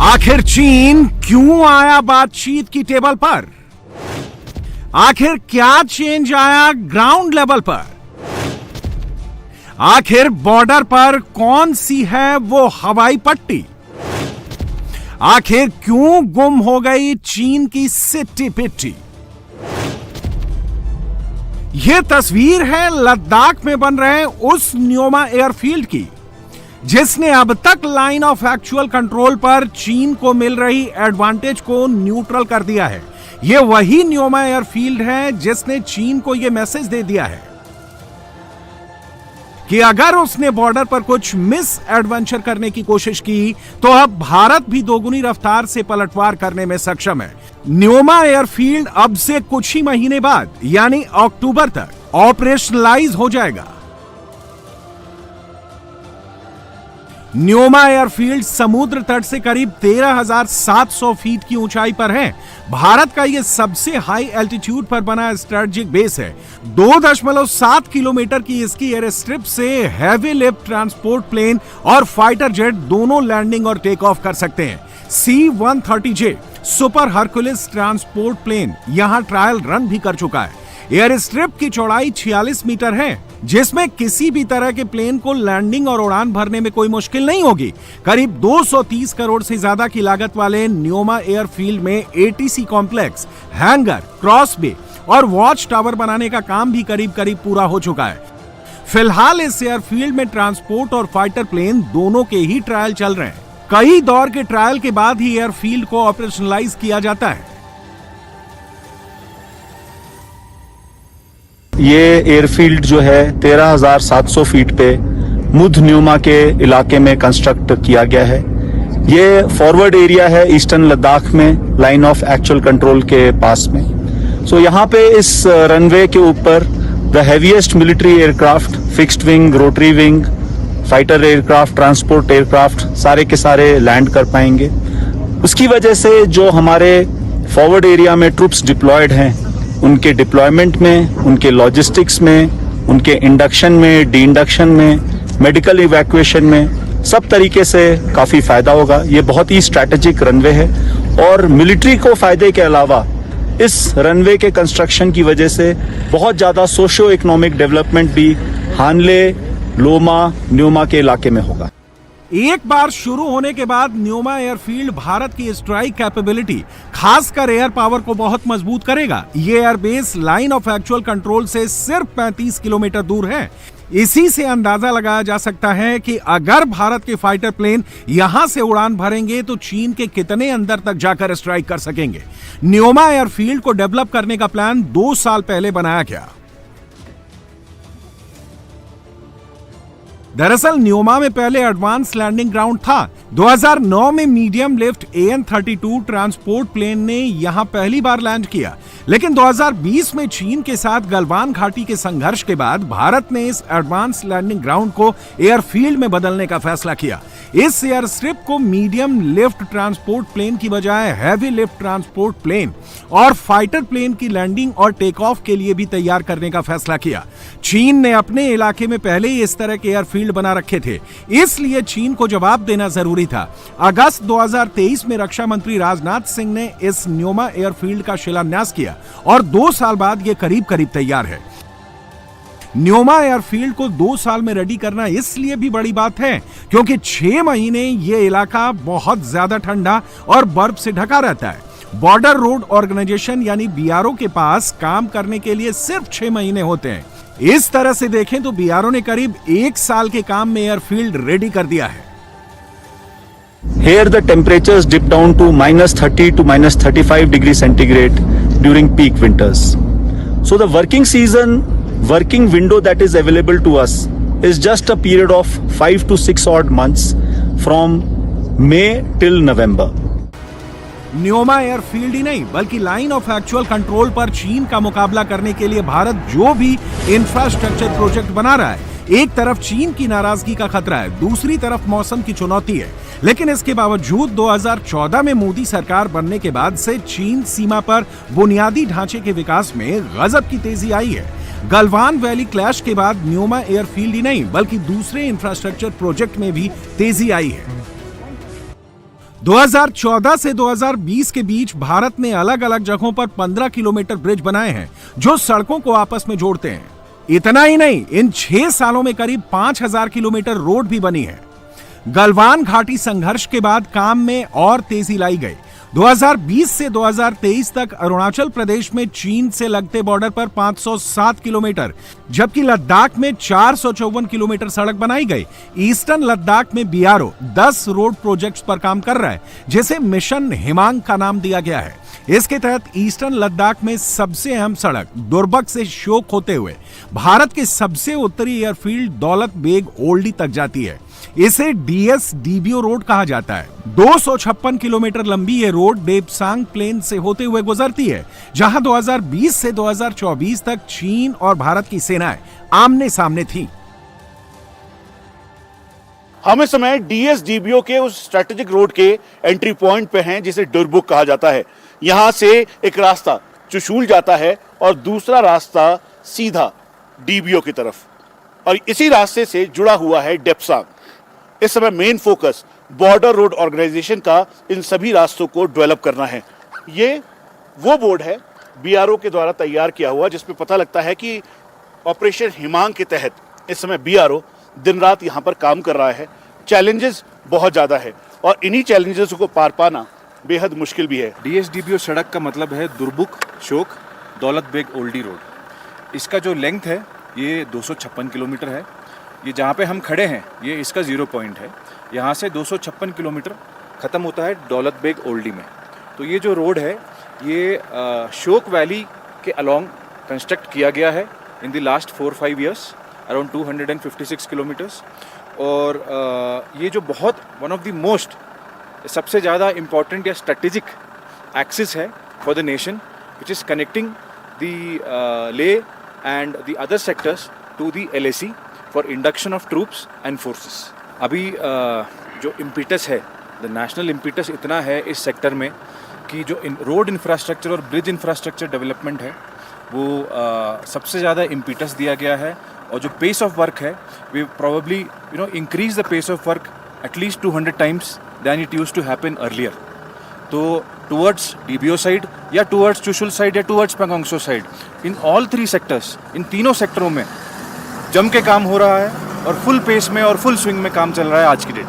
आखिर चीन क्यों आया बातचीत की टेबल पर? आखिर क्या चेंज आया ग्राउंड लेवल पर? आखिर बॉर्डर पर कौन सी है वो हवाई पट्टी? आखिर क्यों गुम हो गई चीन की सिट्टी पिट्टी? यह तस्वीर है लद्दाख में बन रहे उस न्योमा एयरफील्ड की जिसने अब तक लाइन ऑफ एक्चुअल कंट्रोल पर चीन को मिल रही एडवांटेज को न्यूट्रल कर दिया है। यह वही न्योमा एयरफील्ड है जिसने चीन को यह मैसेज दे दिया है कि अगर उसने बॉर्डर पर कुछ मिस एडवेंचर करने की कोशिश की तो अब भारत भी दोगुनी रफ्तार से पलटवार करने में सक्षम है। न्योमा एयरफील्ड अब से कुछ ही महीने बाद यानी अक्टूबर तक ऑपरेशनलाइज हो जाएगा। न्योमा एयरफील्ड समुद्र तट से करीब 13,700 फीट की ऊंचाई पर है। भारत का यह सबसे हाई एल्टीट्यूड पर बना स्ट्रेटेजिक बेस है। 2.7 किलोमीटर की इसकी एयर स्ट्रिप से हैवी लिफ्ट ट्रांसपोर्ट प्लेन और फाइटर जेट दोनों लैंडिंग और टेक ऑफ कर सकते हैं। C-130J super Hercules transport plane यहां ट्रायल रन भी कर चुका है। एयर स्ट्रिप की चौड़ाई 46 मीटर है जिसमें किसी भी तरह के प्लेन को लैंडिंग और उड़ान भरने में कोई मुश्किल नहीं होगी। करीब 230 करोड़ से ज्यादा की लागत वाले न्योमा एयरफील्ड में ATC कॉम्प्लेक्स, हैंगर, क्रॉस बे और वॉच टावर बनाने का काम भी करीब पूरा हो चुका है। फिलहाल इस एयरफील्ड में ट्रांसपोर्ट और फाइटर प्लेन दोनों के ही ट्रायल चल रहे हैं। कई दौर के ट्रायल के बाद ही एयरफील्ड को ऑपरेशनलाइज किया जाता है। ये एयरफील्ड जो है 13,700 फीट पे मुध न्योमा के इलाके में कंस्ट्रक्ट किया गया है। ये फॉरवर्ड एरिया है ईस्टर्न लद्दाख में, लाइन ऑफ एक्चुअल कंट्रोल के पास में। सो यहाँ पे इस रनवे के ऊपर the heaviest military aircraft, fixed wing, rotary wing, fighter aircraft, transport aircraft सारे के सारे लैंड कर पाएंगे। उसकी वजह से जो हमारे फॉरवर्ड एरिया में ट्रूप्स डिप्लॉयड हैं उनके डिप्लॉयमेंट में, उनके लॉजिस्टिक्स में, उनके इंडक्शन में, डी इंडक्शन में, मेडिकल इवैक्यूएशन में, सब तरीके से काफ़ी फ़ायदा होगा। ये बहुत ही स्ट्रैटेजिक रनवे है और मिलिट्री को फ़ायदे के अलावा इस रनवे के कंस्ट्रक्शन की वजह से बहुत ज़्यादा सोशो इकोनॉमिक डेवलपमेंट भी हानले, लोमा, न्योमा के इलाके में होगा। एक बार शुरू होने के बाद न्योमा एयरफील्ड भारत की स्ट्राइक कैपेबिलिटी, खासकर एयर पावर को बहुत मजबूत करेगा। ये airbase line of actual control से सिर्फ 35 किलोमीटर दूर है। इसी से अंदाजा लगाया जा सकता है कि अगर भारत के फाइटर प्लेन यहां से उड़ान भरेंगे तो चीन के कितने अंदर तक जाकर स्ट्राइक कर सकेंगे। न्योमा एयरफील्ड को डेवलप करने का प्लान 2 साल पहले बनाया गया। दरअसल न्योमा में पहले एडवांस लैंडिंग ग्राउंड था। 2009 में medium lift AN-32 transport plane ने यहां पहली बार लैंड किया, लेकिन 2020 में चीन के साथ गलवान घाटी के संघर्ष के बाद भारत ने इस एडवांस लैंडिंग ग्राउंड को एयरफील्ड में बदलने का फैसला किया। इस एयर स्ट्रिप को मीडियम लिफ्ट ट्रांसपोर्ट प्लेन की बजाय हैवी लिफ्ट ट्रांसपोर्ट प्लेन और फाइटर प्लेन की लैंडिंग और टेक ऑफ के लिए भी तैयार करने का फैसला किया। चीन ने अपने इलाके में पहले ही इस तरह के एयरफील्ड बना रखे थे, इसलिए चीन को जवाब देना जरूरी था। अगस्त 2023 में रक्षा मंत्री राजनाथ सिंह ने इस न्योमा एयरफील्ड का शिलान्यास किया और 2 साल बाद यह करीब तैयार है। न्योमा एयरफील्ड को 2 साल में रेडी करना इसलिए भी बड़ी बात है क्योंकि 6 महीने यह इलाका बहुत ज्यादा ठंडा और बर्फ से ढका रहता है। बॉर्डर रोड ऑर्गेनाइजेशन यानी BRO के पास काम करने के लिए सिर्फ 6 महीने होते हैं। इस तरह से देखें तो BRO ने करीब 1 साल के काम में एयरफील्ड रेडी कर दिया है। Here the temperatures dip down to -30 to -35 degree centigrade during peak winters. So the working window that is available to us is just a period of 5 to 6 odd months from May till November. Nyoma airfield ही नहीं बल्कि line of actual control पर चीन का मुकाबला करने के लिए भारत जो भी इंफ्रास्ट्रक्चर प्रोजेक्ट बना रहा है, एक तरफ चीन की नाराजगी का खतरा है, दूसरी तरफ मौसम की चुनौती है। लेकिन इसके बावजूद 2014 में मोदी सरकार बनने के बाद से चीन सीमा पर बुनियादी ढांचे के विकास में गजब की तेजी आई है। गलवान वैली क्लैश के बाद न्योमा एयरफील्ड ही नहीं बल्कि दूसरे इंफ्रास्ट्रक्चर प्रोजेक्ट में भी तेजी आई है। 2014 से 2020 के बीच भारत ने अलग अलग जगहों पर 15 किलोमीटर ब्रिज बनाए हैं जो सड़कों को आपस में जोड़ते हैं। इतना ही नहीं, इन 6 सालों में करीब 5000 किलोमीटर रोड भी बनी है। गलवान घाटी संघर्ष के बाद काम में और तेजी लाई गई। 2020 से 2023 तक अरुणाचल प्रदेश में चीन से लगते बॉर्डर पर 507 किलोमीटर, जबकि लद्दाख में 454 किलोमीटर सड़क बनाई गई। ईस्टर्न लद्दाख में बीआरओ 10 रोड प्रोजेक्ट्स पर काम कर रहा है, जिसे मिशन हिमांग का नाम दिया गया है। इसके तहत ईस्टर्न लद्दाख में सबसे अहम सड़क दुर्बक से श्योक होते हुए भारत के सबसे उत्तरी एयरफील्ड दौलत बेग ओल्डी तक जाती है। इसे डीएस-डीबीओ रोड कहा जाता है। 256 किलोमीटर लंबी ये रोड डेपसांग प्लेन से होते हुए गुजरती है, जहां 2020 से 2024 तक चीन और भारत की सेनाएं आमने सामने थीं। हम इस समय डीएस-डीबीओ के उस स्ट्रेटेजिक रोड के एंट्री पॉइंट पे हैं जिसे डुरबुक कहा जाता है। यहां से एक रास्ता चुशूल जाता है और दूसरा रास्ता सीधा डीबीओ की तरफ, और इसी रास्ते से जुड़ा हुआ है डेपसांग। इस समय main focus border road organisation का इन सभी रास्तों को डेवलप करना है। ये वो बोर्ड है बीआरओ के द्वारा तैयार किया हुआ, जिसमें पता लगता है कि ऑपरेशन हिमांग के तहत इस समय बीआरओ दिन रात यहाँ पर काम कर रहा है। चैलेंजेस बहुत ज़्यादा है और इन्हीं चैलेंजेस को पार पाना बेहद मुश्किल भी है। डीएस-डीबीओ सड़क का मतलब है दुर्बुक श्योक दौलत बेग ओल्डी रोड। इसका जो लेंथ है ये 256 किलोमीटर है। ये जहाँ पे हम खड़े हैं ये इसका 0 पॉइंट है। यहाँ से 256 किलोमीटर ख़त्म होता है दौलत बेग ओल्डी में। तो ये जो रोड है ये श्योक वैली के अलॉन्ग कंस्ट्रक्ट किया गया है in the last 4-5 years, around 256 kilometres. और ये जो बहुत वन ऑफ द मोस्ट सबसे ज़्यादा इम्पॉर्टेंट या स्ट्रेटेजिक एक्सिस है for the nation, which is connecting the Leh and the other sectors to the LAC for induction of troops and forces. अभी जो इम्पीटस है, द नेशनल इम्पीटस इतना है इस सेक्टर में कि जो रोड इंफ्रास्ट्रक्चर और ब्रिज इंफ्रास्ट्रक्चर डेवलपमेंट है वो सबसे ज़्यादा इम्पीटस दिया गया है। और जो पेस ऑफ वर्क है we probably increase the pace of work at least 200 times than it used to happen earlier. तो टुवर्ड्स डीबीओ साइड या टुवर्ड्स चुशुल साइड या towards Pangong Tso side, in all 3 sectors, in तीनों सेक्टरों में जम के काम हो रहा है और फुल पेस में और फुल स्विंग में काम चल रहा है आज की डेट।